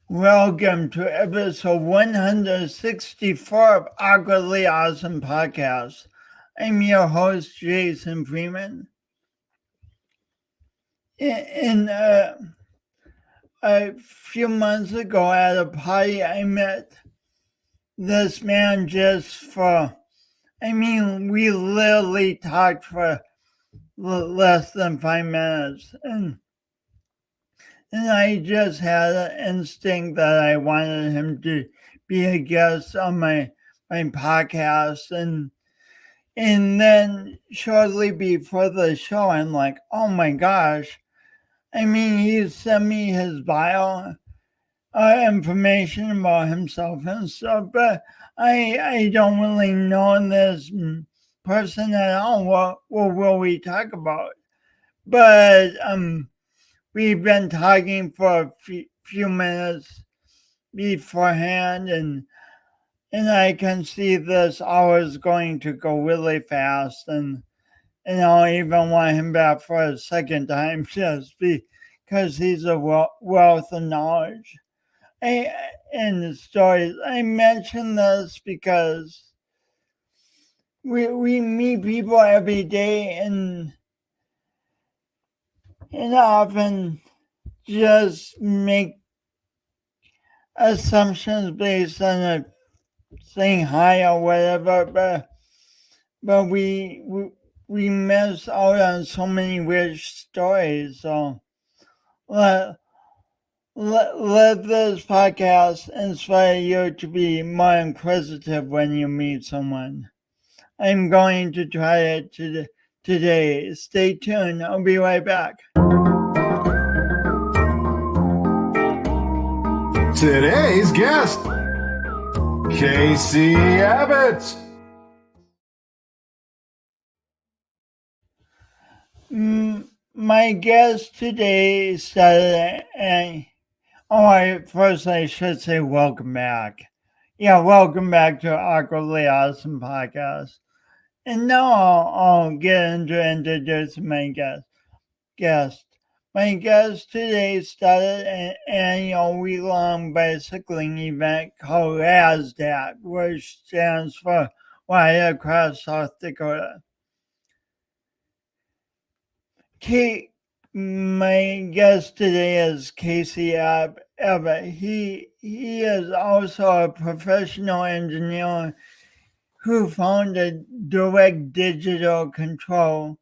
Welcome to episode 164 of Awkwardly Awesome Podcast. I'm your host, Jason Freeman. A few months ago at a party, I met this man we literally talked for less than 5 minutes. And I just had an instinct that I wanted him to be a guest on my podcast. And then shortly before the show, I'm like, oh my gosh. He sent me his bio information about himself and stuff, but I don't really know this person at all. What will we talk about? But we've been talking for a few minutes beforehand, and I can see this hour is going to go really fast, and I even want him back for a second time just because he's a wealth of knowledge and stories. I mention this because we meet people every day and often just make assumptions based on a saying hi or whatever, but we miss out on so many weird stories. So let this podcast inspire you to be more inquisitive when you meet someone. I'm going to try it today. Stay tuned. I'll be right back. Today's guest, Kasey Abbott. My guest today started first I should say welcome back. Yeah, welcome back to Awkwardly Awesome Podcast. And now I'll get into introducing my guest. My guest today started an annual week-long bicycling event called RASDak, which stands for Ride Across South Dakota. My guest today is Kasey Abbott. He is also a professional engineer who founded Direct Digital Control,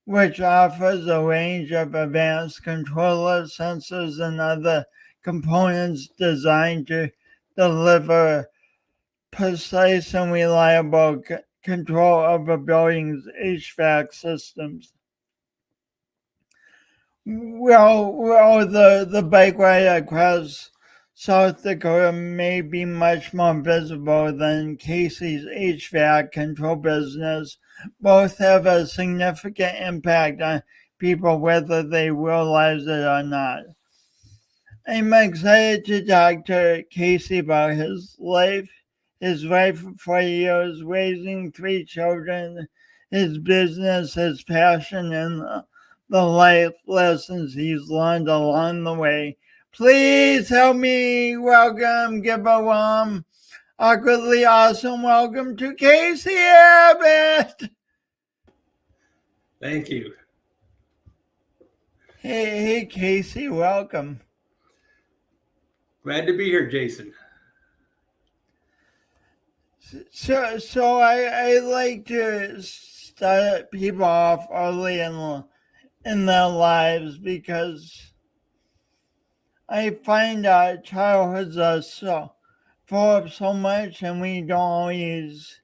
which offers a range of advanced controller sensors and other components designed to deliver precise and reliable control of a building's HVAC systems. Well, the bike ride across South Dakota may be much more visible than Kasey's HVAC control business. Both have a significant impact on people whether they realize it or not. I'm excited to talk to Kasey about his life for 4 years, raising 3 children, his business, his passion, and the life lessons he's learned along the way. Please help me give a warm, awkwardly awesome welcome to Kasey Abbott. Thank you. Hey, Kasey, welcome. Glad to be here, Jason. So I like to start people off early in their lives because I find our childhoods are so full of so much, and we don't always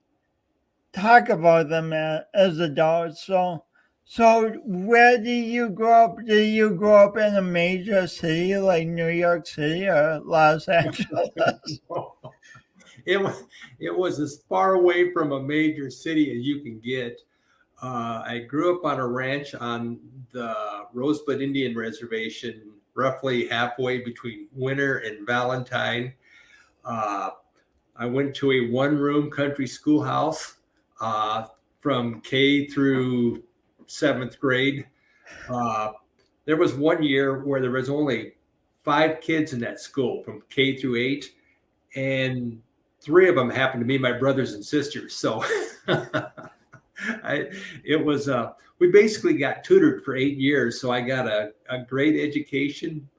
talk about them as adults. So where do you grow up? Do you grow up in a major city like New York City or Los Angeles? It was as far away from a major city as you can get. I grew up on a ranch on the Rosebud Indian Reservation, roughly halfway between Winter and Valentine. I went to a one-room country schoolhouse from K through 7th grade. There was one year where there was only 5 kids in that school from K through 8, and 3 of them happened to be my brothers and sisters. So we basically got tutored for 8 years. So I got a great education.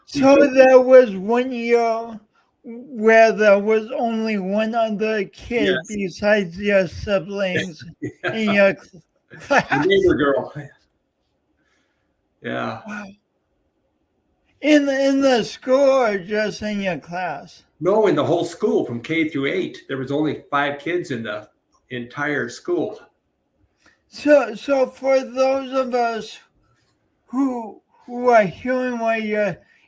So there was 1 year where there was only one other kid besides your siblings in your class. The neighbor girl. Yeah. Wow. In the school or just in your class? No, in the whole school from K through 8. There was only 5 kids in the entire school. So for those of us who are hearing what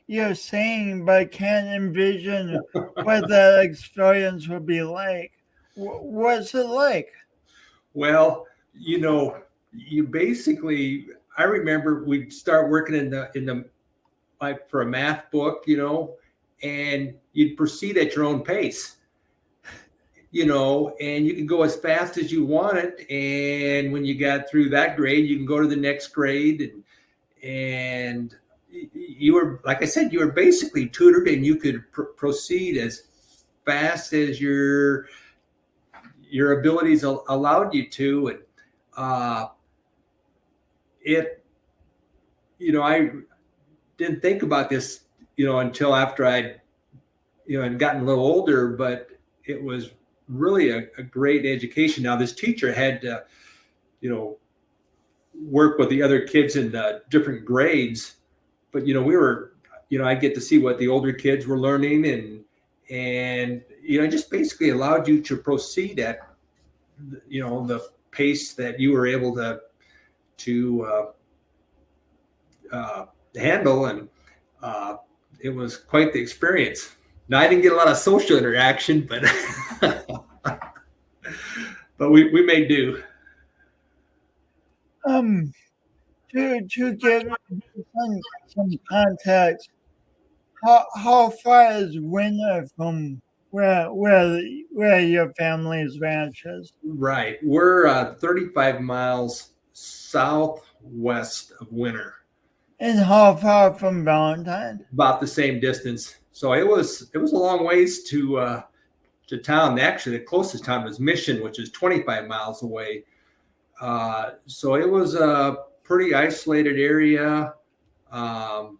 you're saying but can't envision what that experience would be like, what's it like? Well, you basically, I remember we'd start working in the like for a math book, and you'd proceed at your own pace, and you can go as fast as you want it. And when you got through that grade, you can go to the next grade, and you were, like I said, you were basically tutored, and you could proceed as fast as your abilities allowed you to. And I didn't think about this, until after I'd, and gotten a little older, but it was really a great education. Now, this teacher had to, work with the other kids in the different grades, but, we were, I get to see what the older kids were learning, and it just basically allowed you to proceed at, the pace that you were able to handle. And it was quite the experience. Now, I didn't get a lot of social interaction, but but we made do. To give some context, how far is Winter from where your family's ranch is? Right, we're 35 miles southwest of Winter. And how far from Valentine? About the same distance. So it was a long ways to town. Actually, the closest town was Mission, which is 25 miles away. So it was a pretty isolated area. And,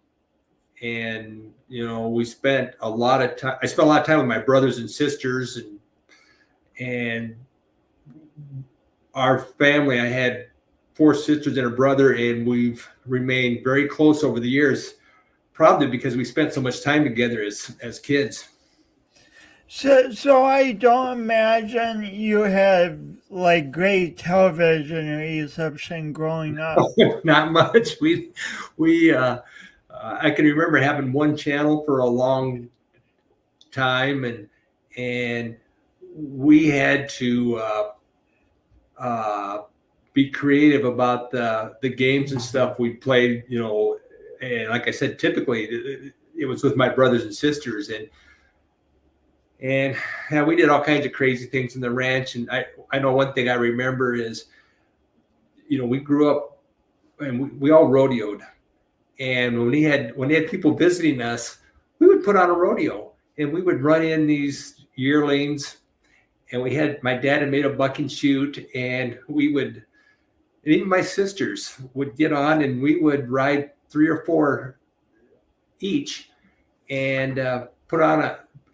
we spent a lot of time. I spent a lot of time with my brothers and sisters, and our family. I had 4 sisters and a brother, and we've remained very close over the years, probably because we spent so much time together as kids. So I don't imagine you had like great television reception growing up. Not much. We I can remember having one channel for a long time, and we had to be creative about the games and stuff we played, and like I said, typically it was with my brothers and sisters, and yeah, we did all kinds of crazy things in the ranch. And I know one thing I remember is, we grew up and we all rodeoed, and when they had people visiting us, we would put on a rodeo, and we would run in these yearlings, and my dad had made a buck and shoot, and and even my sisters would get on, and we would ride 3 or 4 each, and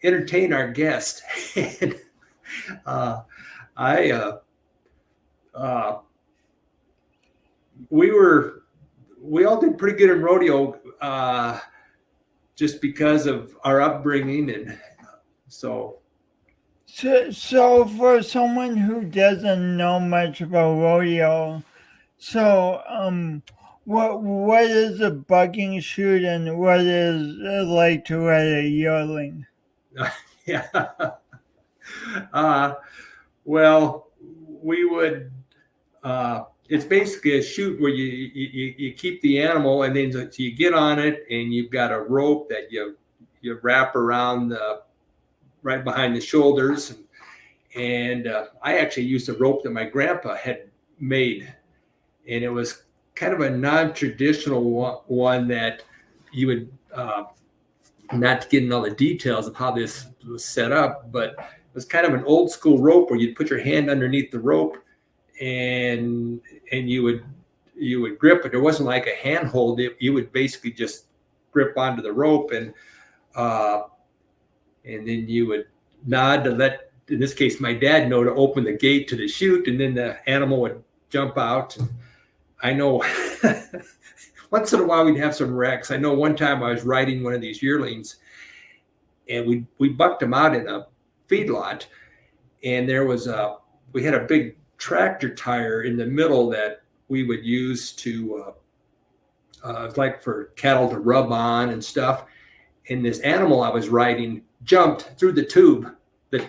entertain our guest. And we all did pretty good in rodeo, just because of our upbringing, and so. So for someone who doesn't know much about rodeo, what is a bucking shoot, and what is it like to ride a yearling? Yeah. Well, we would. It's basically a shoot where you keep the animal, and then you get on it, and you've got a rope that you wrap around right behind the shoulders, and I actually used a rope that my grandpa had made, and it was kind of a non-traditional one that you would not to get into all the details of how this was set up, but it was kind of an old school rope where you'd put your hand underneath the rope and you would grip it. There wasn't like a handhold. You would basically just grip onto the rope and then you would nod to let, in this case, my dad know to open the gate to the chute, and then the animal would jump out. And I know once in a while we'd have some wrecks. I know one time I was riding one of these yearlings, and we bucked him out in a feedlot, and we had a big tractor tire in the middle that we would use to like for cattle to rub on and stuff. And this animal I was riding jumped through the tube,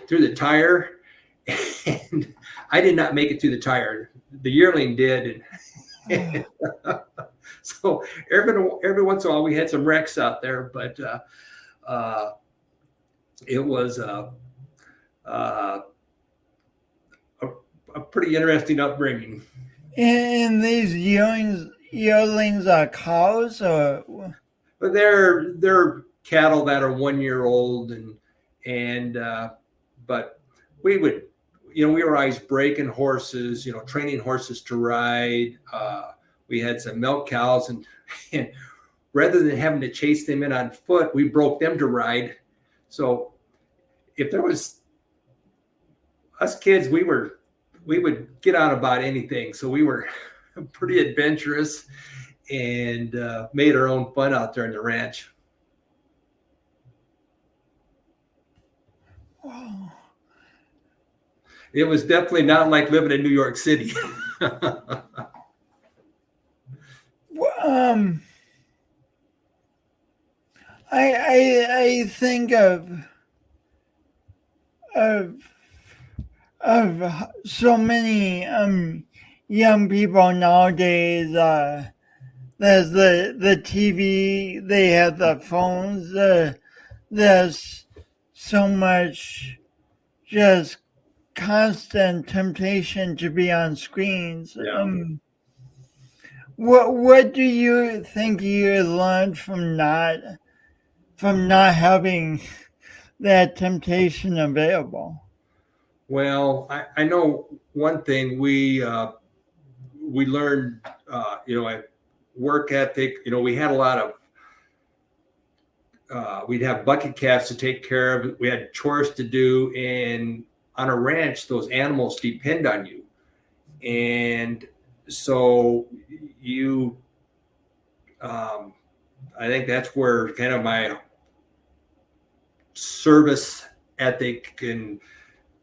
through the tire, and I did not make it through the tire. The yearling did. And so every once in a while we had some wrecks out there, but it was a pretty interesting upbringing. And these yearlings are cows, or? But they're cattle that are 1 year old, and but we would, we were always breaking horses, training horses to ride. We had some milk cows, and rather than having to chase them in on foot, we broke them to ride. So if there was us kids, we would get on about anything. So we were pretty adventurous and made our own fun out there in the ranch. Wow. It was definitely not like living in New York City. I think of so many young people nowadays. There's the TV, they have the phones. There's so much just constant temptation to be on screens. Yeah. What do you think you learned from not having that temptation available? Well, I know one thing we learned, at work ethic. We had a lot of, we'd have bucket calves to take care of. We had chores to do, and on a ranch, those animals depend on you, and so I think that's where kind of my service ethic and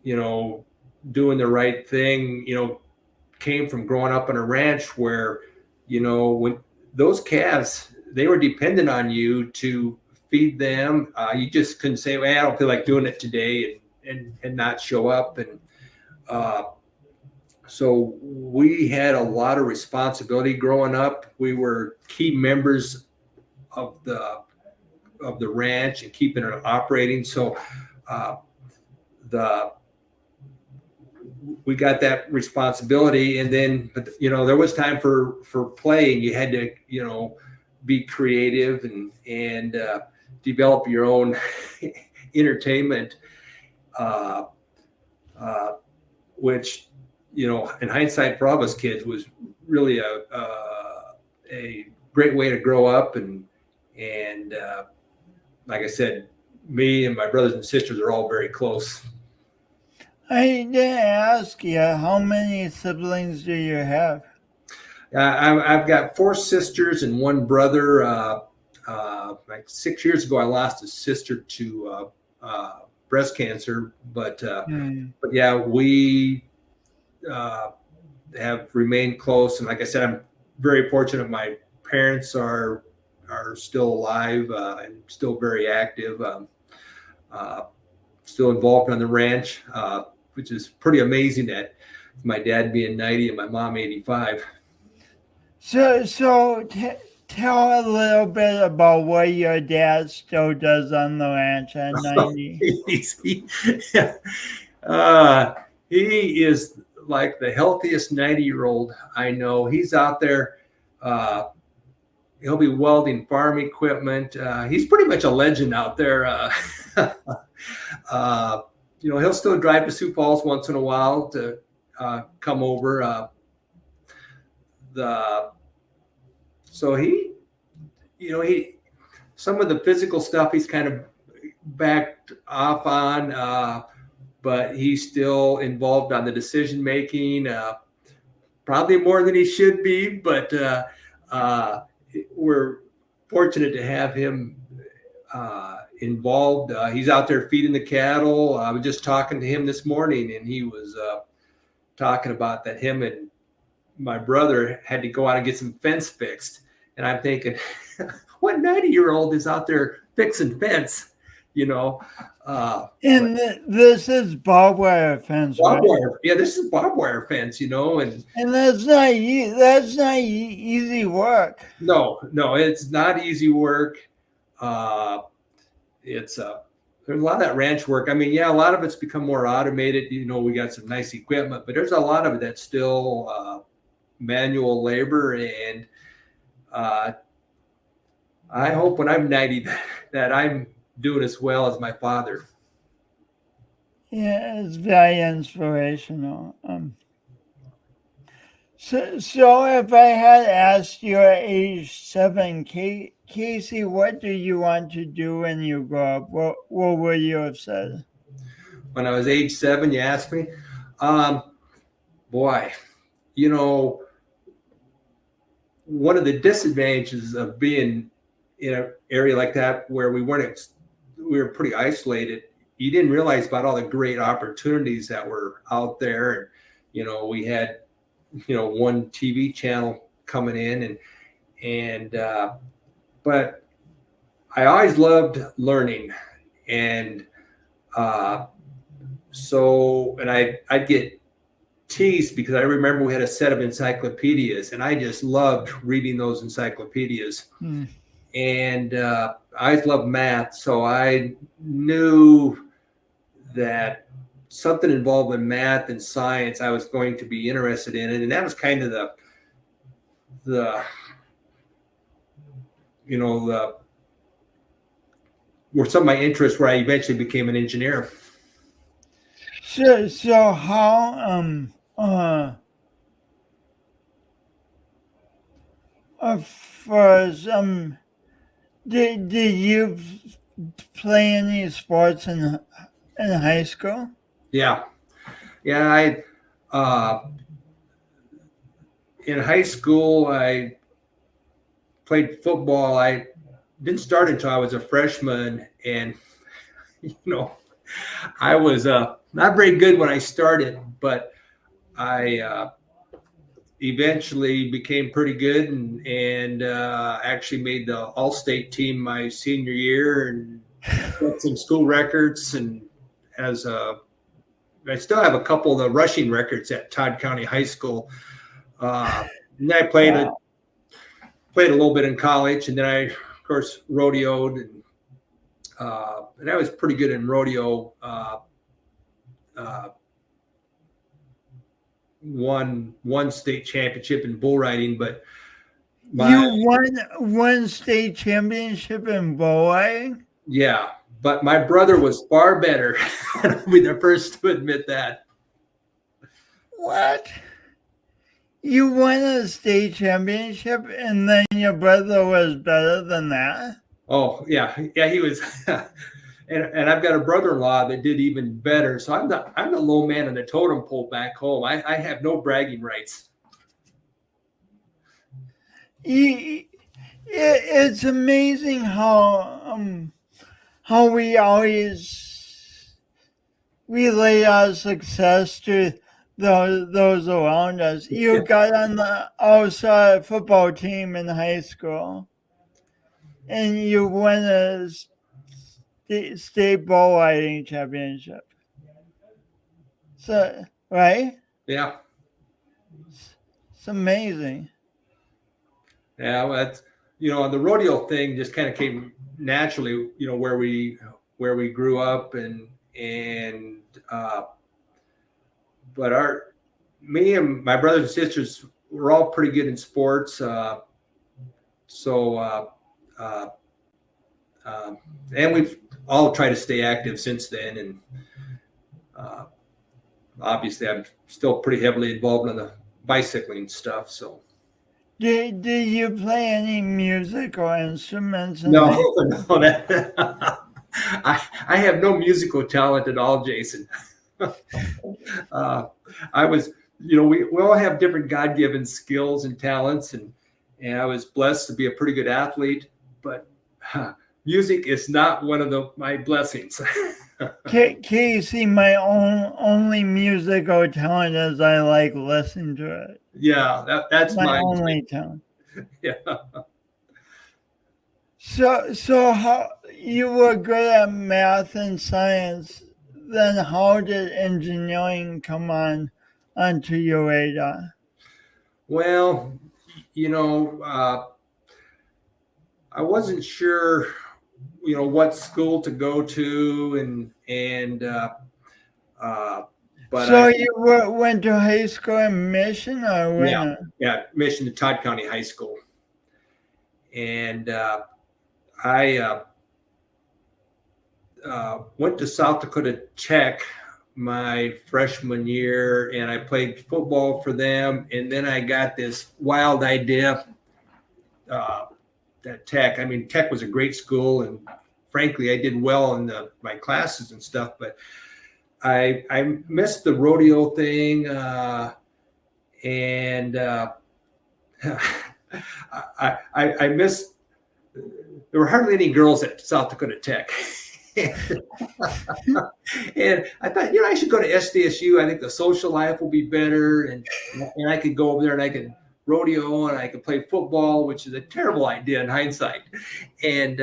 doing the right thing came from growing up on a ranch where when those calves, they were dependent on you to feed them. You just couldn't say, well, I don't feel like doing it today and not show up. And so we had a lot of responsibility growing up. We were key members of the ranch and keeping it operating. So we got that responsibility, and then, but there was time for play, and you had to be creative and develop your own entertainment, which in hindsight for all of us kids was really a great way to grow up, and like I said, me and my brothers and sisters are all very close. I didn't ask you, how many siblings do you have? I've got 4 sisters and 1 brother. Like 6 years ago, I lost a sister to breast cancer, but yeah, we have remained close. And like I said, I'm very fortunate. My parents are still alive and still very active, still involved on the ranch, which is pretty amazing that my dad being 90 and my mom 85. So tell a little bit about what your dad still does on the ranch at 90. He is like the healthiest 90-year-old I know. He's out there, he'll be welding farm equipment. He's pretty much a legend out there. He'll still drive to Sioux Falls once in a while to come over. So he some of the physical stuff he's kind of backed off on, but he's still involved on the decision making, probably more than he should be, but we're fortunate to have him involved. He's out there feeding the cattle. I was just talking to him this morning, and he was talking about that him and my brother had to go out and get some fence fixed. And I'm thinking, what 90-year-old is out there fixing fence, And this is barbed wire fence, barbed right? wire. Yeah, this is barbed wire fence, and that's not easy work. No, it's not easy work. There's a lot of that ranch work. I mean, yeah, a lot of it's become more automated. We got some nice equipment, but there's a lot of it that's still manual labor. And I hope when I'm 90 that I'm doing as well as my father. Yeah, it's very inspirational. So if I had asked you at age 7, Kasey, what do you want to do when you grow up? What would you have said? When I was age 7, you asked me? Boy, one of the disadvantages of being in an area like that where we were pretty isolated, you didn't realize about all the great opportunities that were out there. And, we had, one TV channel coming in but I always loved learning. And I'd get teased because I remember we had a set of encyclopedias, and I just loved reading those encyclopedias. And I always loved math, so I knew that something involved in math and science I was going to be interested in it. And that was kind of were some of my interests, where I eventually became an engineer. So how first did you play any sports in high school? Yeah. I in high school I played football. I didn't start until I was a freshman, and I was not very good when I started, but I eventually became pretty good, and actually made the all-state team my senior year, and set some school records. And I still have a couple of the rushing records at Todd County High School. And I played a little bit in college, and then I, of course, rodeoed, and I was pretty good in rodeo. Won state championship in bull riding, but you won one state championship in bull riding? Yeah, but my brother was far better. I'll be the first to admit that. What? You won a state championship, and then your brother was better than that? Oh, yeah, he was. And I've got a brother-in-law that did even better. So I'm the low man on the totem pole back home. I have no bragging rights. It's amazing how we always relate our success to those around us. You got on the outside football team in high school, and you won a state bull riding championship. So, right? Yeah. It's amazing. Yeah, well, that's, the rodeo thing just kind of came naturally, where we grew up, but me and my brothers and sisters were all pretty good in sports. and we've all tried to stay active since then. And obviously, I'm still pretty heavily involved in the bicycling stuff. So, do you play any music or instruments? No, that I have no musical talent at all, Jason. I was, we all have different God-given skills and talents, and I was blessed to be a pretty good athlete, but music is not one of my blessings. Kasey, my only musical talent is I like listening to it. Yeah, that's my mine. only talent. Yeah. So how you were good at math and science, then how did engineering come onto your radar? Well, I wasn't sure, what school to go to, but so you went to high school in Mission or Winter? Yeah, Mission to Todd County High School, and I went to South Dakota Tech my freshman year, and I played football for them. And then I got this wild idea that Tech was a great school, and frankly, I did well in my classes and stuff, but I missed the rodeo thing, and I missed. There were hardly any girls at South Dakota Tech. And I thought, I should go to SDSU. I think the social life will be better, and I could go over there and I could rodeo and I could play football, which is a terrible idea in hindsight. And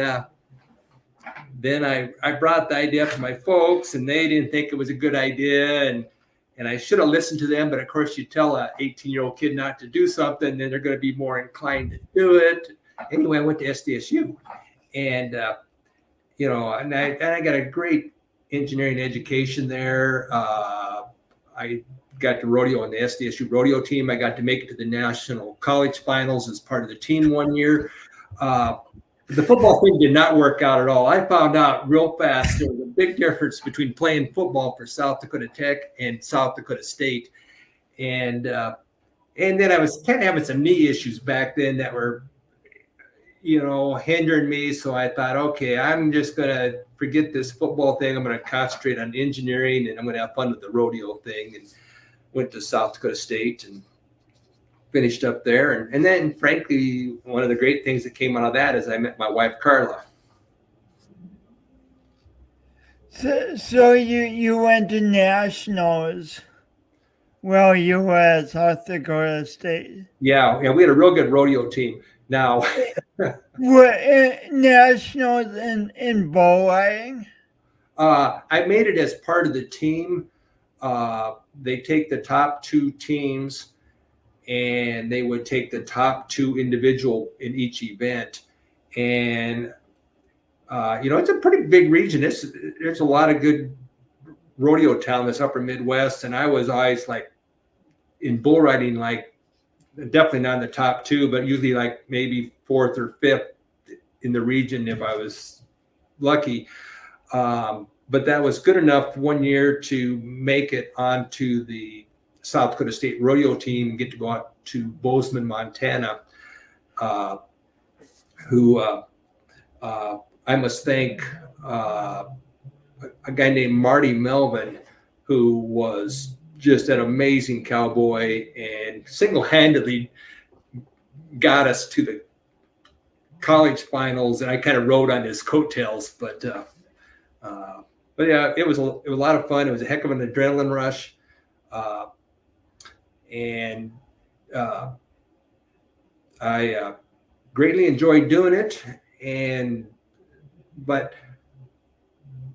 then I brought the idea up to my folks, and they didn't think it was a good idea, and I should have listened to them. But of course, you tell an 18-year-old kid not to do something, then they're going to be more inclined to do it. Anyway, I went to SDSU, and and I got a great engineering education there. I got to rodeo on the SDSU rodeo team. I got to make it to the national college finals as part of the team one year. The football thing did not work out at all. I found out real fast there was a big difference between playing football for South Dakota Tech and South Dakota State. And then I was kind of having some knee issues back then that were hindering me. So I thought, okay, I'm just going to forget this football thing. I'm going to concentrate on engineering, and I'm going to have fun with the rodeo thing. And went to South Dakota State and finished up there. And then, frankly, one of the great things that came out of that is I met my wife, Carla. So you went to nationals. Well, you were at South Dakota State. Yeah, we had a real good rodeo team. Now, were nationals in bull riding? I made it as part of the team. They take the top two teams, and they would take the top two individual in each event. And it's a pretty big region. There's a lot of good rodeo town, this upper Midwest, and I was always like in bull riding, like definitely not in the top two, but usually like maybe fourth or fifth in the region if I was lucky. But that was good enough one year to make it onto the South Dakota State rodeo team and get to go out to Bozeman, Montana, who I must thank a guy named Marty Melvin, who was just an amazing cowboy and single-handedly got us to the college finals. And I kind of rode on his coattails, but yeah, it was a lot of fun. It was a heck of an adrenaline rush, and I greatly enjoyed doing it. But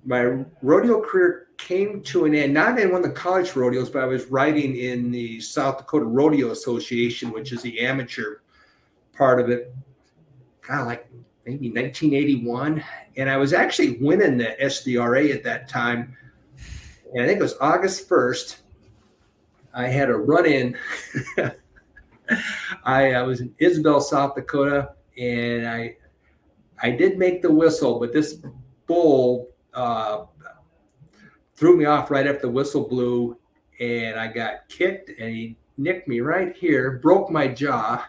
my rodeo career came to an end, not in one of the college rodeos, but I was riding in the South Dakota Rodeo Association, which is the amateur part of it, kind of like maybe 1981. And I was actually winning the SDRA at that time. And I think it was August 1st. I had a run-in. I was in Isabel, South Dakota, and I did make the whistle, but this bull threw me off right after the whistle blew, and I got kicked, and he nicked me right here, broke my jaw,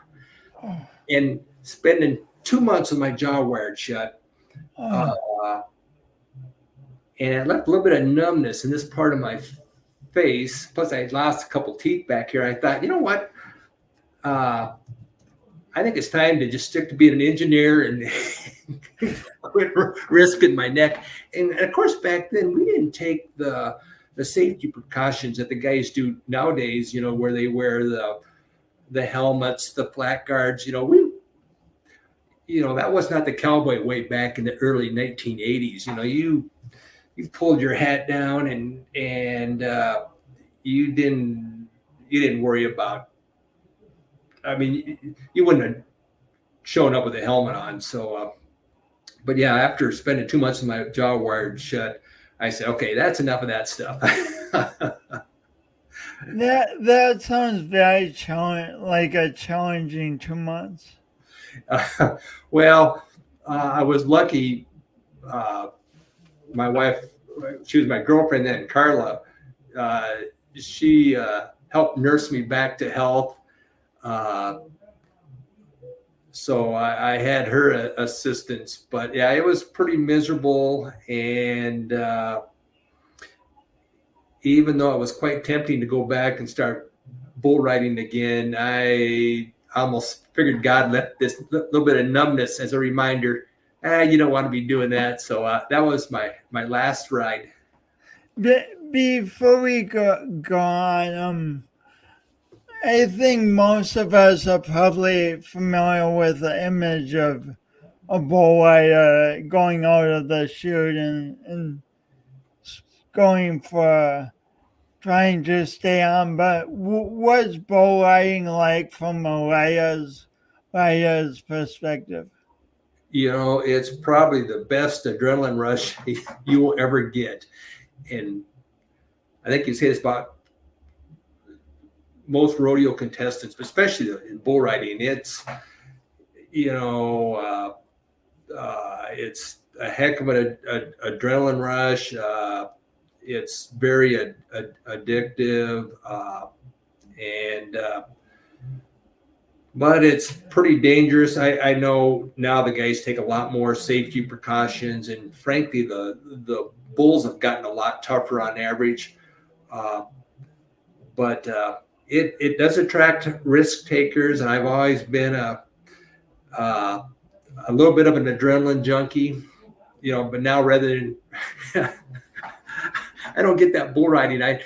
and spending 2 months with my jaw wired shut. And it left a little bit of numbness in this part of my face. Plus, I lost a couple teeth back here. I thought, you know what? I think it's time to just stick to being an engineer and quit risking my neck. And of course, back then we didn't take the safety precautions that the guys do nowadays. Where they wear the helmets, the flat guards. That was not the cowboy way back in the early 1980s. You pulled your hat down and you didn't worry about. I mean, you wouldn't have shown up with a helmet on. So, but yeah, after spending 2 months with my jaw wired shut, I said, okay, that's enough of that stuff. That sounds very like a challenging 2 months. Well, I was lucky. My wife, she was my girlfriend then, Carla. She helped nurse me back to health. So I had her assistance, but yeah, it was pretty miserable. And even though it was quite tempting to go back and start bull riding again, I almost figured God left this little bit of numbness as a reminder. You don't want to be doing that. So that was my last ride. Before we go on, I think most of us are probably familiar with the image of a bull rider going out of the chute and going for trying to stay on. But what's bull riding like from a rider's perspective? It's probably the best adrenaline rush you will ever get. And I think you say this about most rodeo contestants, but especially in bull riding. It's, it's a heck of an adrenaline rush. It's very addictive. But it's pretty dangerous. I know now the guys take a lot more safety precautions, and frankly, the bulls have gotten a lot tougher on average. But it does attract risk takers, and I've always been a little bit of an adrenaline junkie, But now rather than I don't get that bull riding, I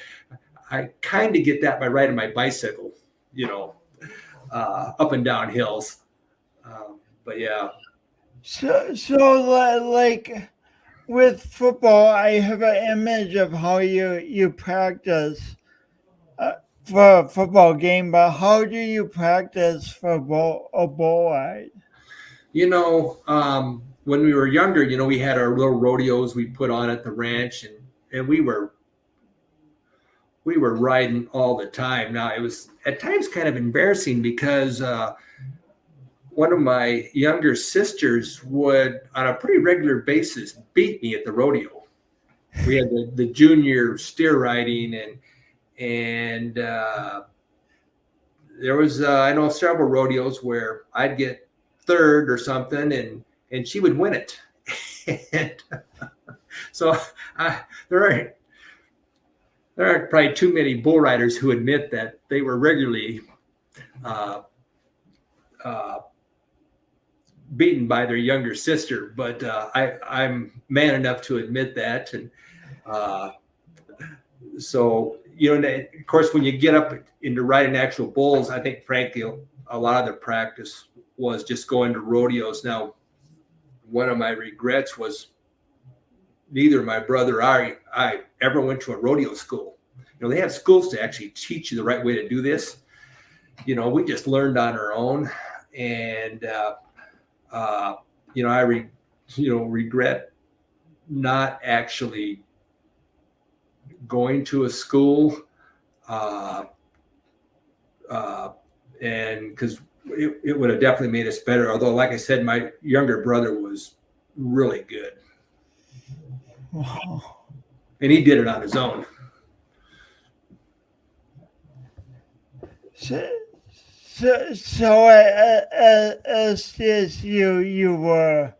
kind of get that by riding my bicycle, up and down hills. But yeah. So like with football, I have an image of how you practice for a football game, but how do you practice for a bull ride? When we were younger, we had our little rodeos we put on at the ranch, and we were riding all the time. Now, it was at times kind of embarrassing because one of my younger sisters would, on a pretty regular basis, beat me at the rodeo. We had the junior steer riding, and there was, I know, several rodeos where I'd get third or something, and she would win it. And so there aren't probably too many bull riders who admit that they were regularly beaten by their younger sister, but I'm man enough to admit that. And so, of course, when you get up into riding actual bulls, I think, frankly, a lot of the practice was just going to rodeos. Now, one of my regrets was neither my brother or I ever went to a rodeo school. They have schools to actually teach you the right way to do this. We just learned on our own. And, I regret not actually going to a school. And because it would have definitely made us better. Although, like I said, my younger brother was really good, Wow. and he did it on his own. So at SDSU, you were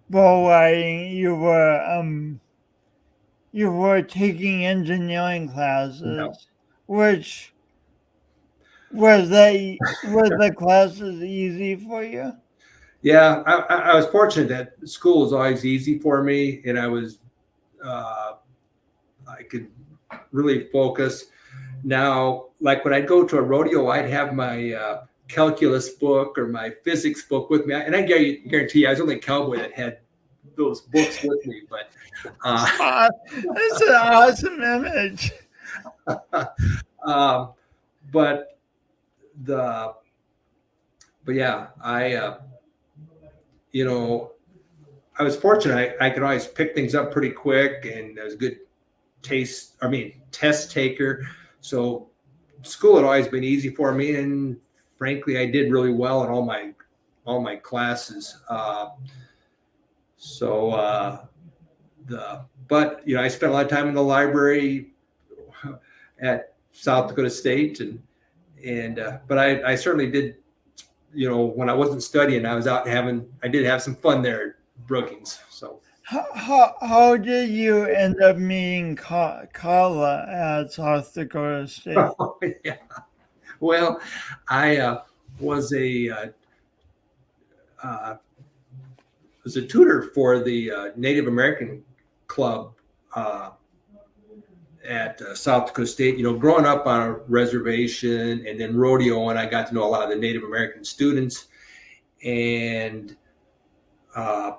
bull riding. You were taking engineering classes, No. which were the classes easy for you? Yeah, I was fortunate that school was always easy for me, and I could really focus. Now, like when I'd go to a rodeo, I'd have my calculus book or my physics book with me, and I guarantee you, I was the only cowboy that had those books with me. But That's an awesome image. but yeah, I was fortunate. I could always pick things up pretty quick, and I was a good test taker. So school had always been easy for me, and frankly, I did really well in all my classes. But I spent a lot of time in the library at South Dakota State, but I certainly did. When I wasn't studying, I was out I did have some fun there at Brookings. So how did you end up meeting Carla at South Dakota State? Oh, yeah. Well, I was a tutor for the Native American Club at South Dakota State. Growing up on a reservation and then rodeo, and I got to know a lot of the Native American students, and I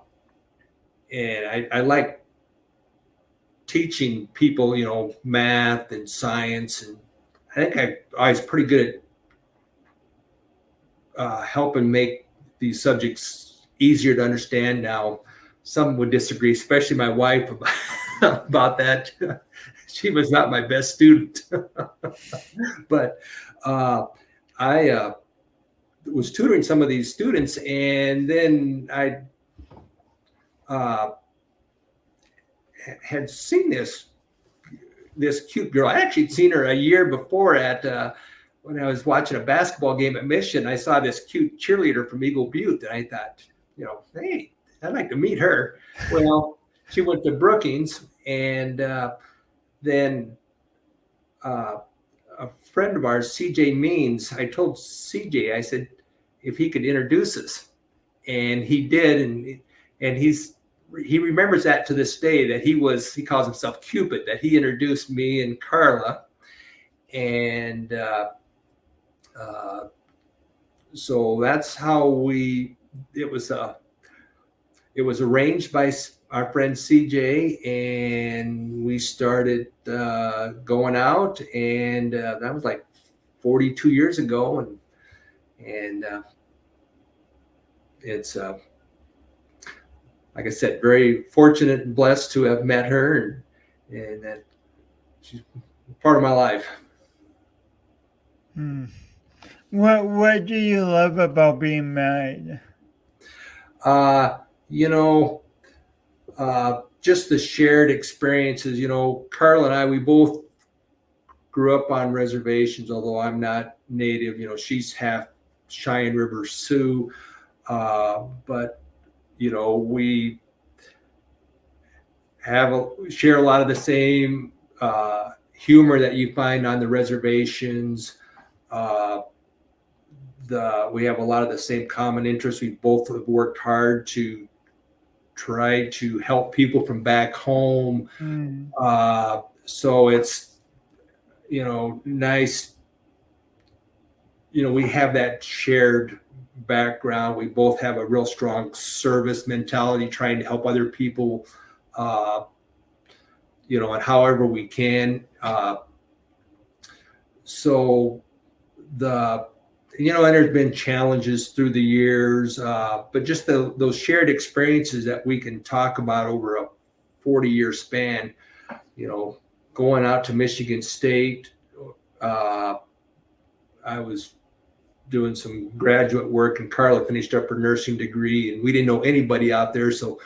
like teaching people, math and science, and I think I was pretty good at helping make these subjects easier to understand. Now, some would disagree, especially my wife about that. She was not my best student, but I was tutoring some of these students, and then I had seen this cute girl. I actually had seen her a year before when I was watching a basketball game at Mission. I saw this cute cheerleader from Eagle Butte, and I thought, hey, I'd like to meet her. Well, she went to Brookings, and then a friend of ours, CJ Means, I told CJ, I said, if he could introduce us, and he did, and he remembers that to this day, that he calls himself Cupid, that he introduced me and Carla, and so that's how it was arranged by our friend CJ, and we started going out, and that was like 42 years ago, and it's like I said, very fortunate and blessed to have met her, and that she's part of my life. What do you love about being married? Just the shared experiences. Carl and I, we both grew up on reservations, although I'm not native. She's half Cheyenne River Sioux, but we share a lot of the same humor that you find on the reservations. We have a lot of the same common interests. We both have worked hard to try to help people from back home. So it's, nice. We have that shared background. We both have a real strong service mentality, trying to help other people, and however we can. And there's been challenges through the years, but just those shared experiences that we can talk about over a 40-year span, going out to Michigan State, I was doing some graduate work, and Carla finished up her nursing degree, and we didn't know anybody out there. So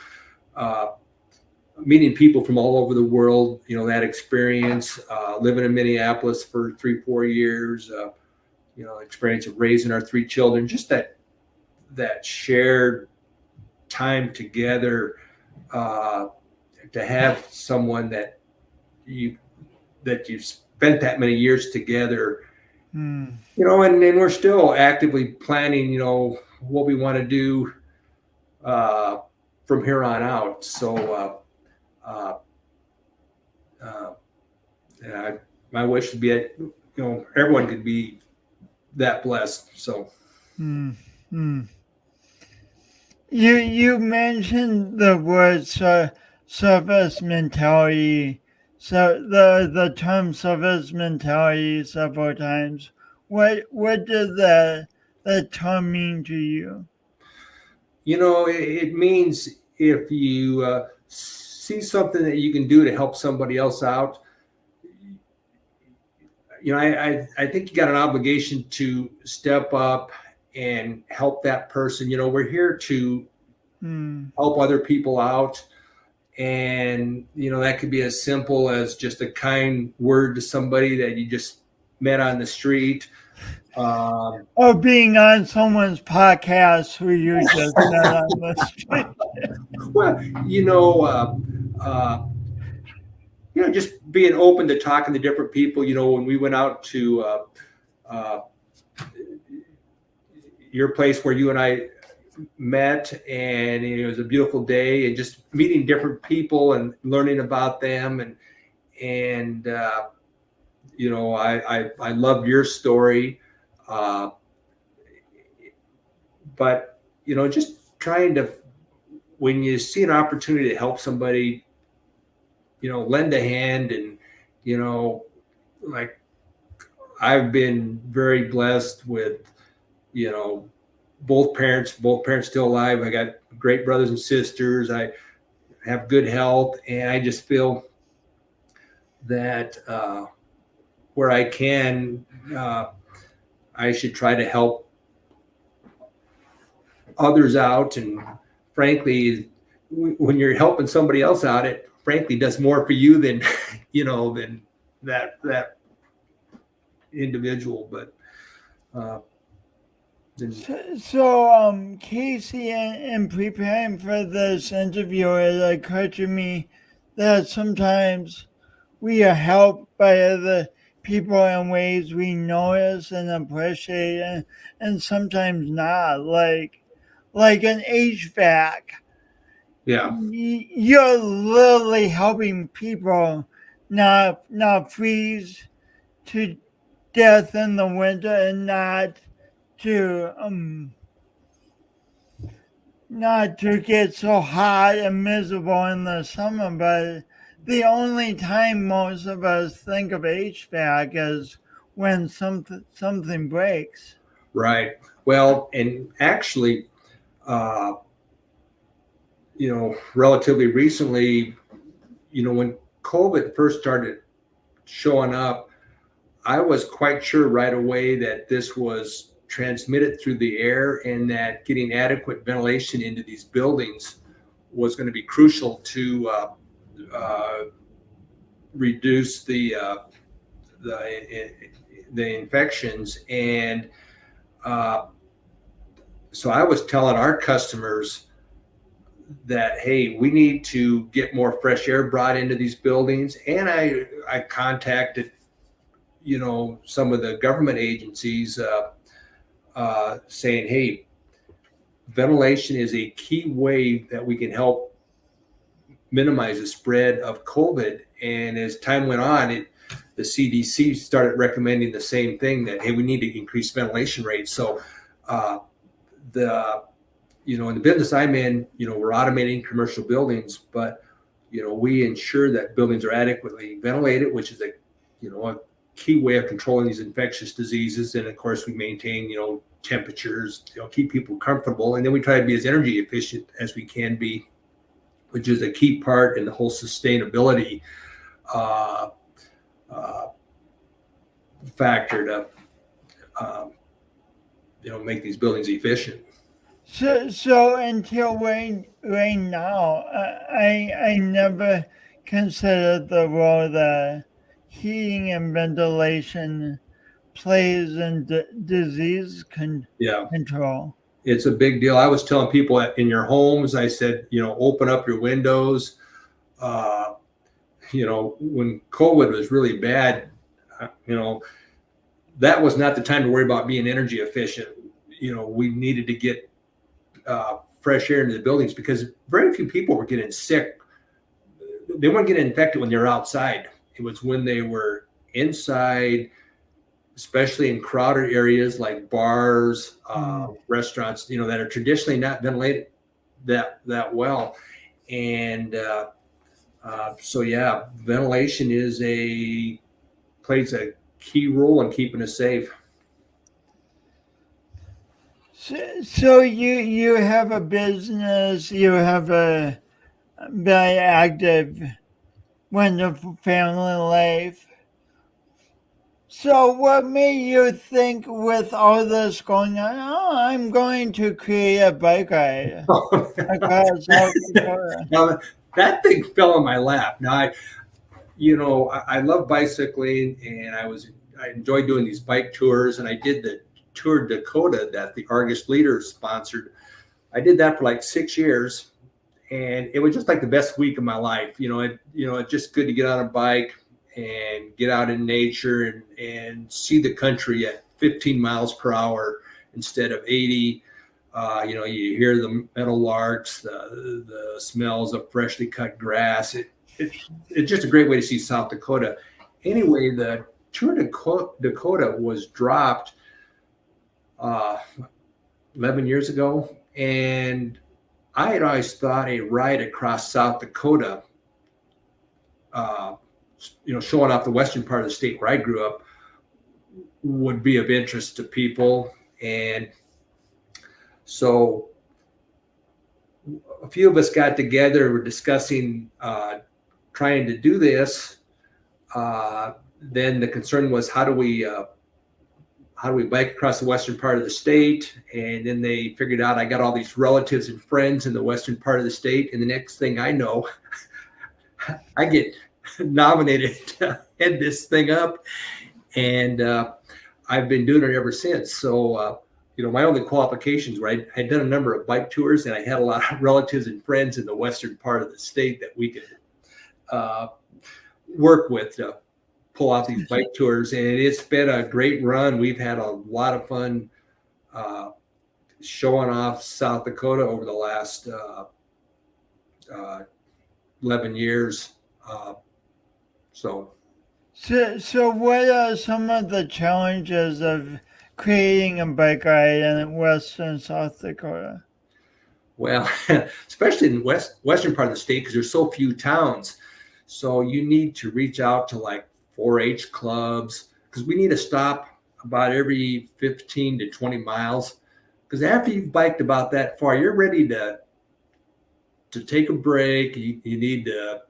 meeting people from all over the world, that experience, living in Minneapolis for 3-4 years, experience of raising our 3 children, just that shared time together, to have someone that you've spent that many years together, and we're still actively planning, what we want to do from here on out. So my wish would be, everyone could be that blessed. So. You mentioned the word service mentality, so the term service mentality several times. What does that term mean to you? It means if you see something that you can do to help somebody else out, I think you got an obligation to step up and help that person. We're here to help other people out. And, that could be as simple as just a kind word to somebody that you just met on the street. Or being on someone's podcast who you just met on the street. Well, just being open to talking to different people. When we went out to your place where you and I met, and it was a beautiful day, and just meeting different people and learning about them, and I loved your story, but just trying to, when you see an opportunity to help somebody, lend a hand. And like, I've been very blessed with both parents still alive. I got great brothers and sisters. I have good health, and I just feel that where I can, I should try to help others out. And frankly, when you're helping somebody else out, it frankly does more for you than than that individual. But Kasey, in preparing for this interview, it occurred to me that sometimes we are helped by other people in ways we notice and appreciate, and sometimes not. Like an HVAC. Yeah. You're literally helping people not freeze to death in the winter, and not to get so hot and miserable in the summer. But the only time most of us think of HVAC is when something breaks. Right. Well, and actually, relatively recently, when COVID first started showing up, I was quite sure right away that this was transmitted through the air, and that getting adequate ventilation into these buildings was going to be crucial to reduce the infections. And so I was telling our customers that, hey, we need to get more fresh air brought into these buildings. And I contacted, some of the government agencies saying, hey, ventilation is a key way that we can help minimize the spread of COVID. And as time went on, the CDC started recommending the same thing, that, hey, we need to increase ventilation rates. So in the business I'm in, we're automating commercial buildings, but, we ensure that buildings are adequately ventilated, which is a key way of controlling these infectious diseases. And of course we maintain, temperatures, keep people comfortable. And then we try to be as energy efficient as we can be, which is a key part in the whole sustainability factor to make these buildings efficient. So until right now, I never considered the role that heating and ventilation plays in disease Yeah, control. it's a big deal. I was telling people in your homes, I said, open up your windows. When COVID was really bad, that was not the time to worry about being energy efficient. We needed to get fresh air into the buildings because very few people were getting sick. They weren't getting infected when they were outside. It was when they were inside, especially in crowded areas like bars, restaurants, that are traditionally not ventilated that well. And so yeah, ventilation plays a key role in keeping us safe. So you have a business, you have a very active, wonderful family life. So what made you think with all this going on, I'm going to create a bike ride across South Dakota? Now, that thing fell in my lap. Now, I love bicycling, and I enjoy doing these bike tours, and I did the Tour Dakota that the Argus Leader sponsored. I did that for like 6 years, and it was just like the best week of my life. It's just good to get on a bike and get out in nature and see the country at 15 miles per hour instead of 80. You hear the meadowlarks, the smells of freshly cut grass. It's just a great way to see South Dakota. Anyway, the Tour Dakota was dropped 11 years ago, and I had always thought a ride across South Dakota, showing off the western part of the state where I grew up, would be of interest to people. And so a few of us got together, we're discussing trying to do this. Then the concern was how do we bike across the western part of the state? And then they figured out I got all these relatives and friends in the western part of the state. And the next thing I know, I get nominated to head this thing up. And I've been doing it ever since. So, my only qualifications were I had done a number of bike tours, and I had a lot of relatives and friends in the western part of the state that we could work with to pull off these bike tours. And it's been a great run. We've had a lot of fun showing off South Dakota over the last 11 years. So what are some of the challenges of creating a bike ride in western South Dakota? Well, especially in the western part of the state, because there's so few towns. So you need to reach out to like 4-H clubs, because we need to stop about every 15 to 20 miles. Because after you've biked about that far, you're ready to take a break. You need to,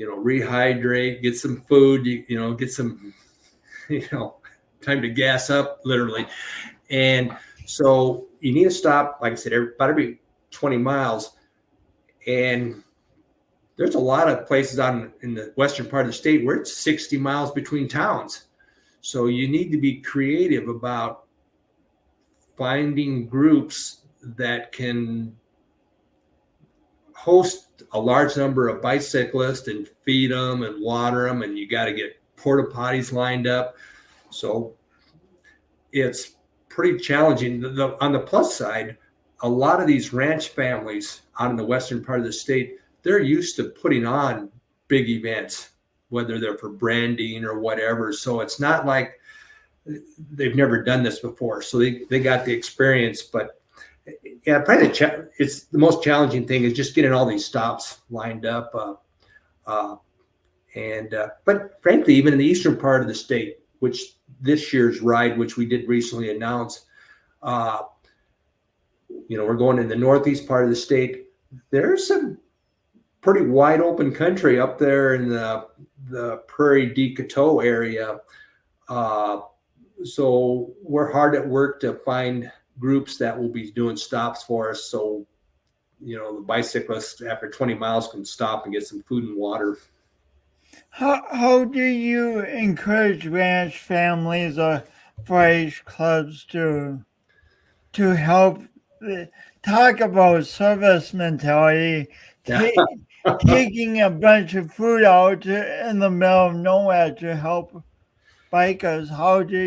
rehydrate, get some food, get some, time to gas up, literally. And so you need to stop, like I said, about every 20 miles. And there's a lot of places in the western part of the state where it's 60 miles between towns. So you need to be creative about finding groups that can host a large number of bicyclists and feed them and water them, and you got to get porta potties lined up. So it's pretty challenging. On the plus side, a lot of these ranch families out in the western part of the state, they're used to putting on big events, whether they're for branding or whatever. So it's not like they've never done this before. So they got the experience. But yeah, probably it's the most challenging thing is just getting all these stops lined up. But frankly, even in the eastern part of the state, which this year's ride, which we did recently announce, we're going in the northeast part of the state. There's some pretty wide open country up there in the Prairie de Coteau area. So we're hard at work to find groups that will be doing stops for us. So, the bicyclists after 20 miles can stop and get some food and water. How do you encourage ranch families or 4-H clubs to help talk about service mentality, taking a bunch of food out in the middle of nowhere to help bikers? How do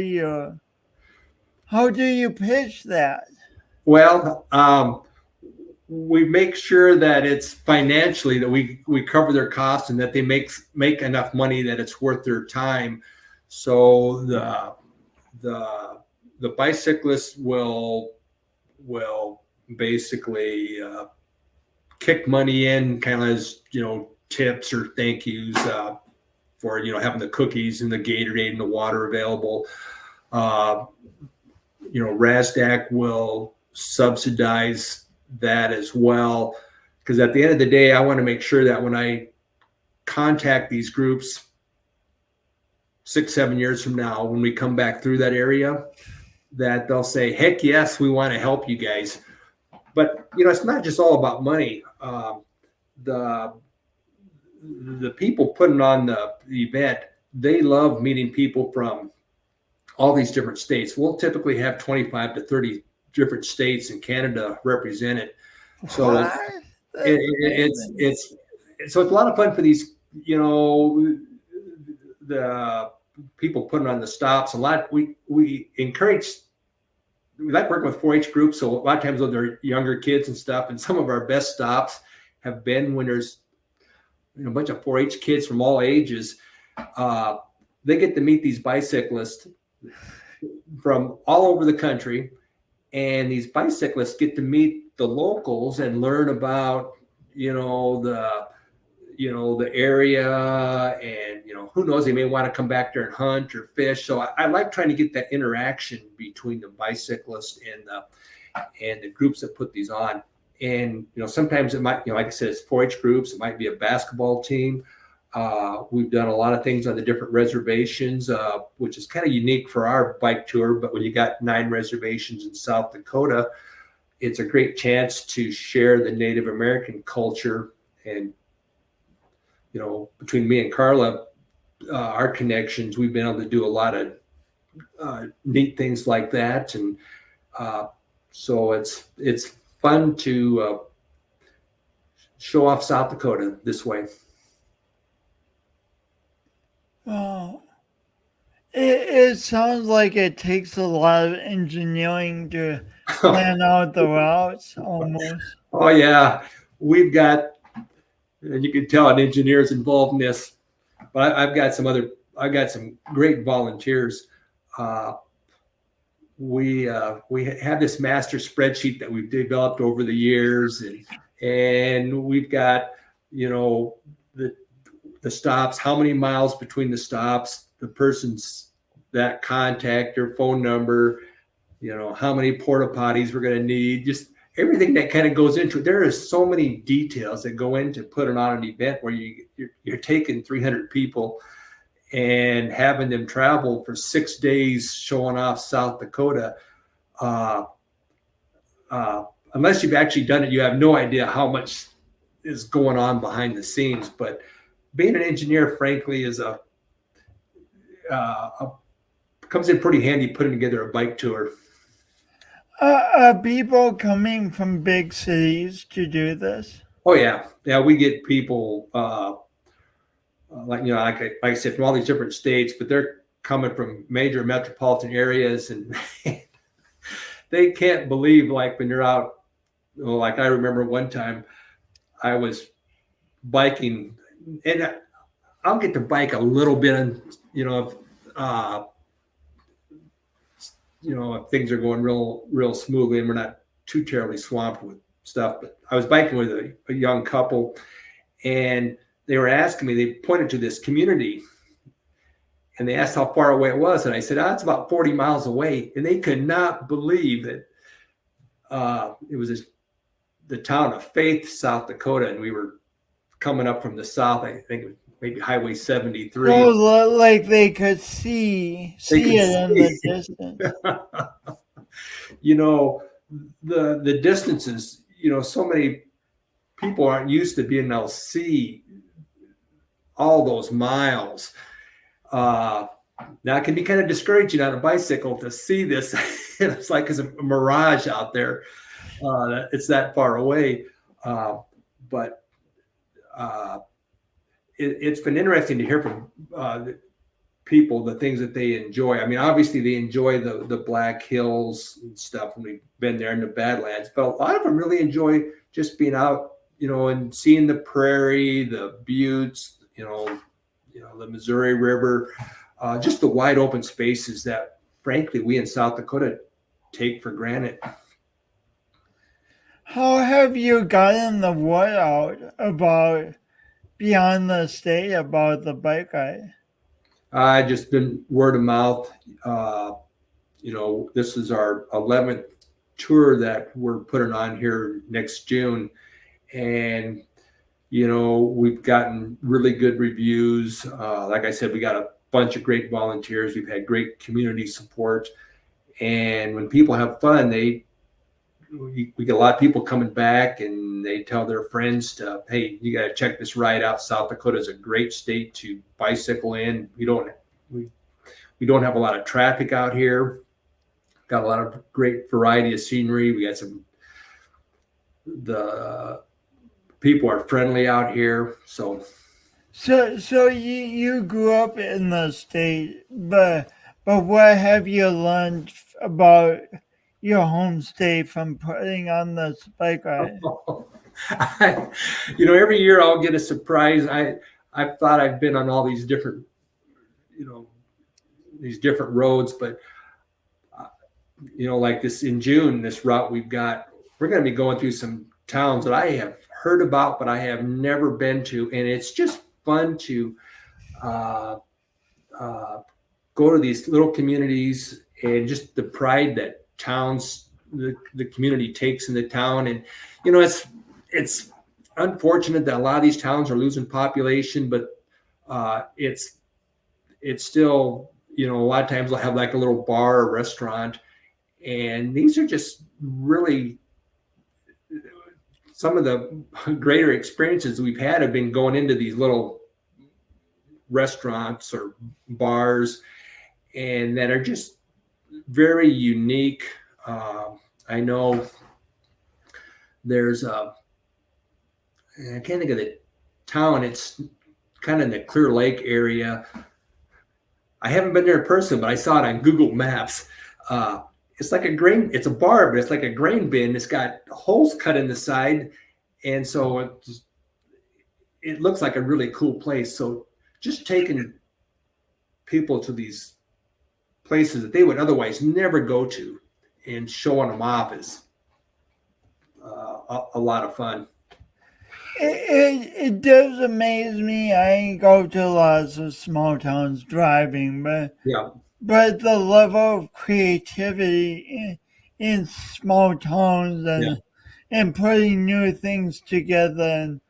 you pitch that? Well, we make sure that it's financially that we cover their costs and that they make enough money that it's worth their time. So the bicyclists will basically kick money in kind of as tips or thank yous for having the cookies and the Gatorade and the water available. RASDak will subsidize that as well, because at the end of the day, I want to make sure that when I contact these groups 6-7 years from now, when we come back through that area, that they'll say, heck yes, we want to help you guys. But it's not just all about money. The people putting on the event, they love meeting people from all these different states. We'll typically have 25 to 30 different states in Canada represented. So it's a lot of fun for these, the people putting on the stops. We encourage, we like working with 4-H groups. So a lot of times when they're younger kids and stuff, and some of our best stops have been when there's a bunch of 4-H kids from all ages. They get to meet these bicyclists from all over the country, and these bicyclists get to meet the locals and learn about the area, and who knows, they may want to come back there and hunt or fish. So I like trying to get that interaction between the bicyclists and the groups that put these on. And sometimes it might, like I said, it's 4-H groups, it might be a basketball team. We've done a lot of things on the different reservations, which is kind of unique for our bike tour. But when you got 9 reservations in South Dakota, it's a great chance to share the Native American culture. And, between me and Carla, our connections, we've been able to do a lot of neat things like that. And so it's fun to show off South Dakota this way. Well, it sounds like it takes a lot of engineering to plan out the routes almost. Oh yeah, we've got, and you can tell an engineer's involved in this, but I've got some great volunteers. We have this master spreadsheet that we've developed over the years, and we've got the stops, how many miles between the stops, the person's that contact, their phone number, how many porta potties we're going to need, just everything that kind of goes into it. There are so many details that go into putting on an event where you're taking 300 people and having them travel for 6 days showing off South Dakota. Unless you've actually done it, you have no idea how much is going on behind the scenes. But being an engineer, frankly, is comes in pretty handy putting together a bike tour. Are people coming from big cities to do this? Oh yeah, we get people like I said, from all these different states, but they're coming from major metropolitan areas, and they can't believe, like, when you're out. Like I remember one time I was biking, and I'll get to bike a little bit, and if things are going real smoothly and we're not too terribly swamped with stuff. But I was biking with a young couple, and they were asking me, they pointed to this community, and they asked how far away it was. And I said, it's about 40 miles away. And they could not believe that it was the town of Faith, South Dakota. And we were coming up from the south, I think maybe Highway 73. Oh, like they could see it in the distance. you know, the distances, so many people aren't used to being able to see all those miles. Now it can be kind of discouraging on a bicycle to see this. It's like it's a mirage out there. It's that far away. But it's been interesting to hear from people the things that they enjoy. I mean, obviously they enjoy the Black Hills and stuff when we've been there in the Badlands, but a lot of them really enjoy just being out, and seeing the prairie, the buttes, the Missouri River, just the wide open spaces that, frankly, we in South Dakota take for granted. How have you gotten the word out about beyond the state about the bike ride? I just been word of mouth. This is our 11th tour that we're putting on here next June. And, we've gotten really good reviews. Like I said, we got a bunch of great volunteers. We've had great community support. And when people have fun, we get a lot of people coming back, and they tell their friends hey, you got to check this ride out. South Dakota is a great state to bicycle in. We don't have a lot of traffic out here. Got a lot of great variety of scenery. We got the people are friendly out here. So you grew up in the state, but what have you learned about your home state from putting on this bike ride? Every year I'll get a surprise. I thought I've been on all these different, these different roads, but like this in June, this route we're going to be going through some towns that I have heard about, but I have never been to, and it's just fun to go to these little communities and just the pride that the community takes in the town. And it's unfortunate that a lot of these towns are losing population, but it's still, a lot of times they'll have like a little bar or restaurant, and these are just really some of the greater experiences we've had have been going into these little restaurants or bars, and that are just very unique. I know there's I can't think of the town. It's kind of in the Clear Lake area. I haven't been there in person, but I saw it on Google Maps. It's like it's a bar, but it's like a grain bin. It's got holes cut in the side. And so it looks like a really cool place. So just taking people to these places that they would otherwise never go to and showing them off is a lot of fun. It does amaze me. I go to lots of small towns driving, but the level of creativity in small towns and putting new things together, and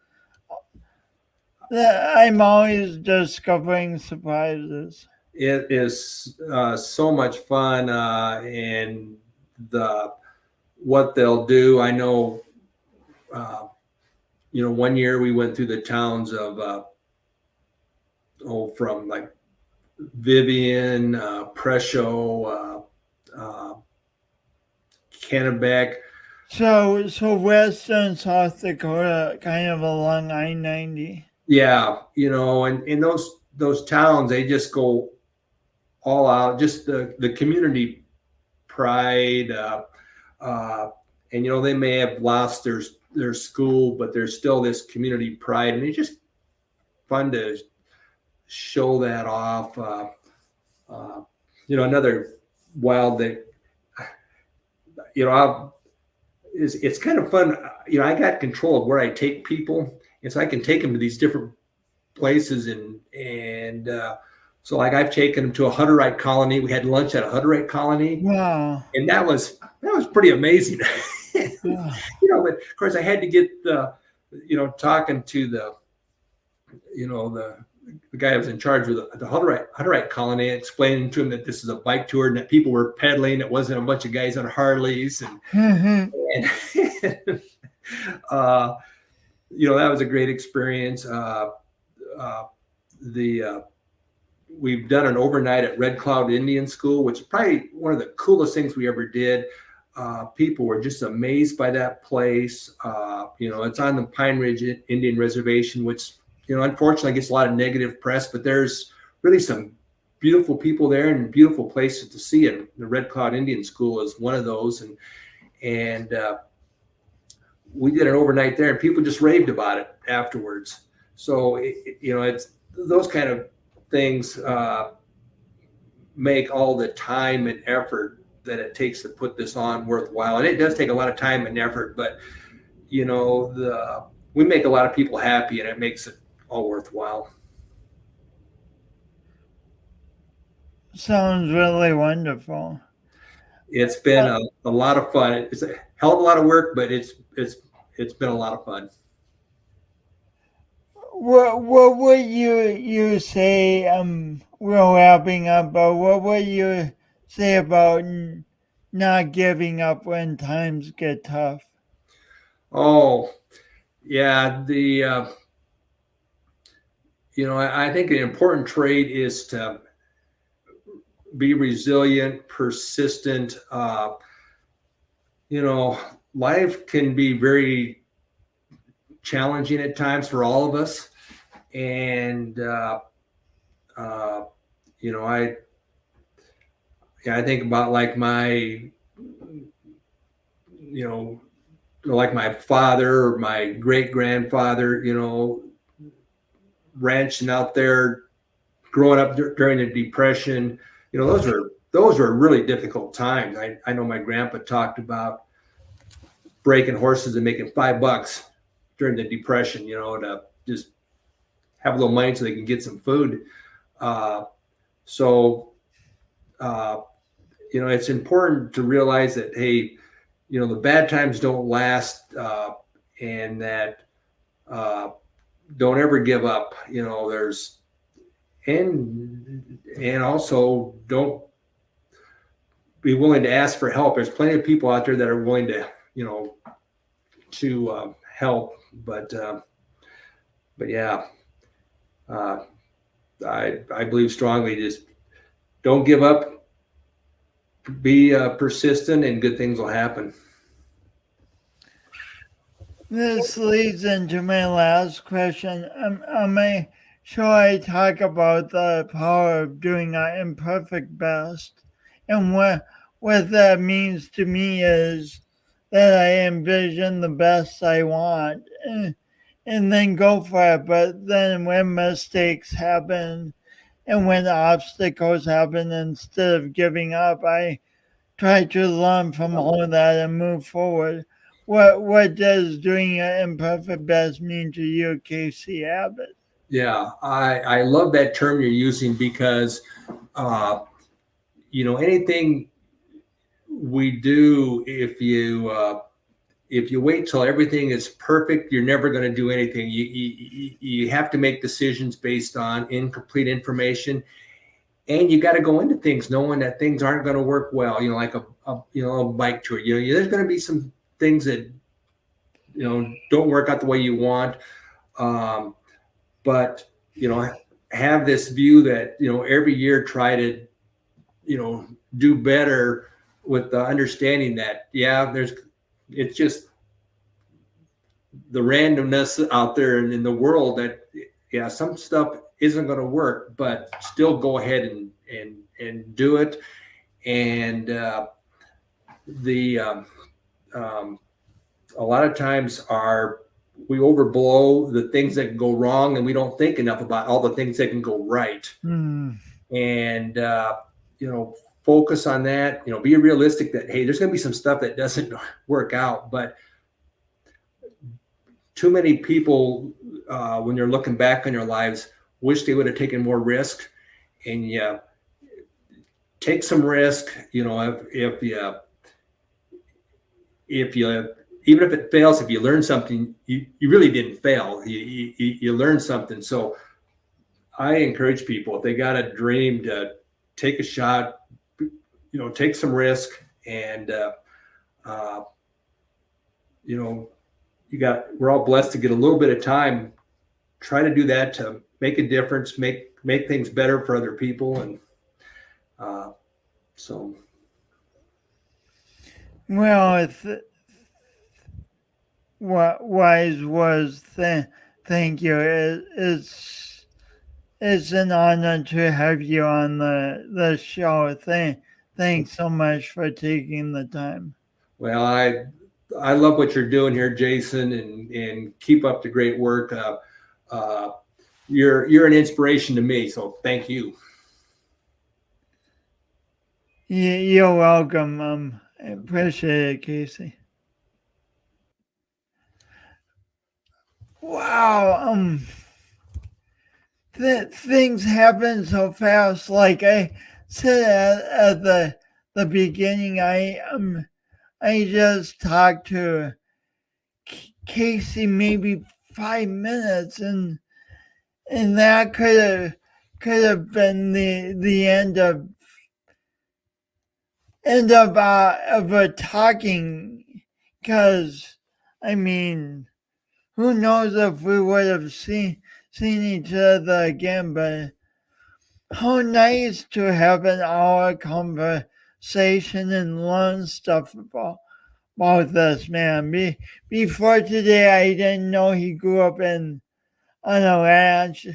I'm always discovering surprises. It is so much fun, and what they'll do. I know, one year we went through the towns of from like Vivian, Presho, Kennebec. So western South Dakota, kind of along I-90. Yeah, and in those towns, they just go all out. Just the community pride, and they may have lost their school, but there's still this community pride, and it's just fun to show that off. Another wild that it's kind of fun. I got control of where I take people, and so I can take them to these different places, and so like I've taken them to a Hutterite colony. We had lunch at a Hutterite colony. Wow. And that was pretty amazing. Yeah. But of course I had to get talking to the the guy that was in charge of the Hutterite colony, explaining to him that this is a bike tour and that people were pedaling. It wasn't a bunch of guys on Harleys. And that was a great experience. We've done an overnight at Red Cloud Indian School, which is probably one of the coolest things we ever did. People were just amazed by that place. It's on the Pine Ridge Indian Reservation, which, unfortunately gets a lot of negative press, but there's really some beautiful people there and beautiful places to see. And the Red Cloud Indian School is one of those. And we did an overnight there, and people just raved about it afterwards. So, it's those kind of things make all the time and effort that it takes to put this on worthwhile. And it does take a lot of time and effort, but we make a lot of people happy, and it makes it all worthwhile. Sounds really wonderful. It's been a lot of fun. It's a hell of a lot of work, but it's been a lot of fun. What would you say? We're wrapping up, but what would you say about not giving up when times get tough? Oh, yeah. I think an important trait is to be resilient, persistent. Life can be very challenging at times for all of us. And, I think about like my father or my great grandfather, ranching out there, growing up during the Depression. Those were really difficult times. I know my grandpa talked about breaking horses and making $5 during the Depression, to just have a little money so they can get some food. It's important to realize that, hey, the bad times don't last, and that don't ever give up. And also don't be willing to ask for help. There's plenty of people out there that are willing to, help. But yeah, I believe strongly, just don't give up. Be persistent, and good things will happen. This leads into my last question. On my show, I talk about the power of doing our imperfect best. And what that means to me is that I envision the best I want and then go for it. But then when mistakes happen and when obstacles happen, instead of giving up, I try to learn from all of that and move forward. What does doing your imperfect best mean to you, Kasey Abbott? Yeah, I love that term you're using, because anything we do, if you wait till everything is perfect, you're never going to do anything. You have to make decisions based on incomplete information, and you got to go into things knowing that things aren't going to work well. Like a bike tour. There's going to be some things that don't work out the way you want, but have this view that every year try to do better, with the understanding that it's just the randomness out there and in the world that some stuff isn't going to work, but still go ahead and do it. And a lot of times we overblow the things that can go wrong, and we don't think enough about all the things that can go right. And focus on that. Be realistic that, hey, there's going to be some stuff that doesn't work out, but too many people, when you're looking back on your lives, wish they would have taken more risk. And take some risk. If you even if it fails, if you learn something, you really didn't fail. You learned something. So I encourage people, if they got a dream, to take a shot, take some risk, and we're all blessed to get a little bit of time. Try to do that to make a difference, make things better for other people, and so. Well, wise was thank you. It's an honor to have you on the show. Thanks so much for taking the time. Well, I love what you're doing here, Jason, and keep up the great work. You're an inspiration to me, so thank you. You're welcome. I appreciate it, Kasey. Wow. Things happen so fast. Like I said at the beginning, I just talked to Kasey maybe 5 minutes, and that could have been the end of talking, because I mean, who knows if we would have seen each other again, but how nice to have an hour conversation and learn stuff about this man. Before today, I didn't know he grew up on a ranch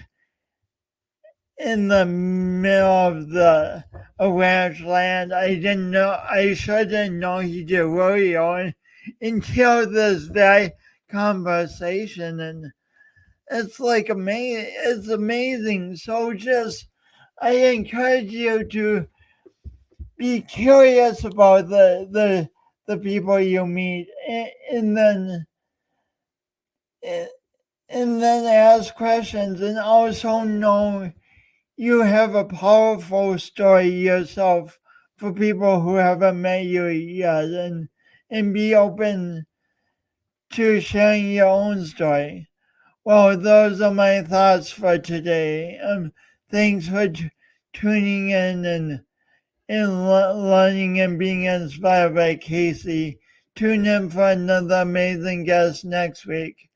in the middle of a ranch land. I sure didn't know he did rodeo until this very conversation, and it's like amazing. It's amazing. So I encourage you to be curious about the people you meet, and then ask questions, and also know you have a powerful story yourself for people who haven't met you yet, and be open to sharing your own story. Well, those are my thoughts for today. Thanks for tuning in and learning and being inspired by Kasey. Tune in for another amazing guest next week.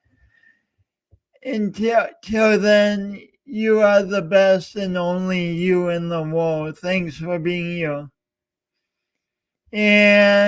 Till then, you are the best and only you in the world. Thanks for being you. And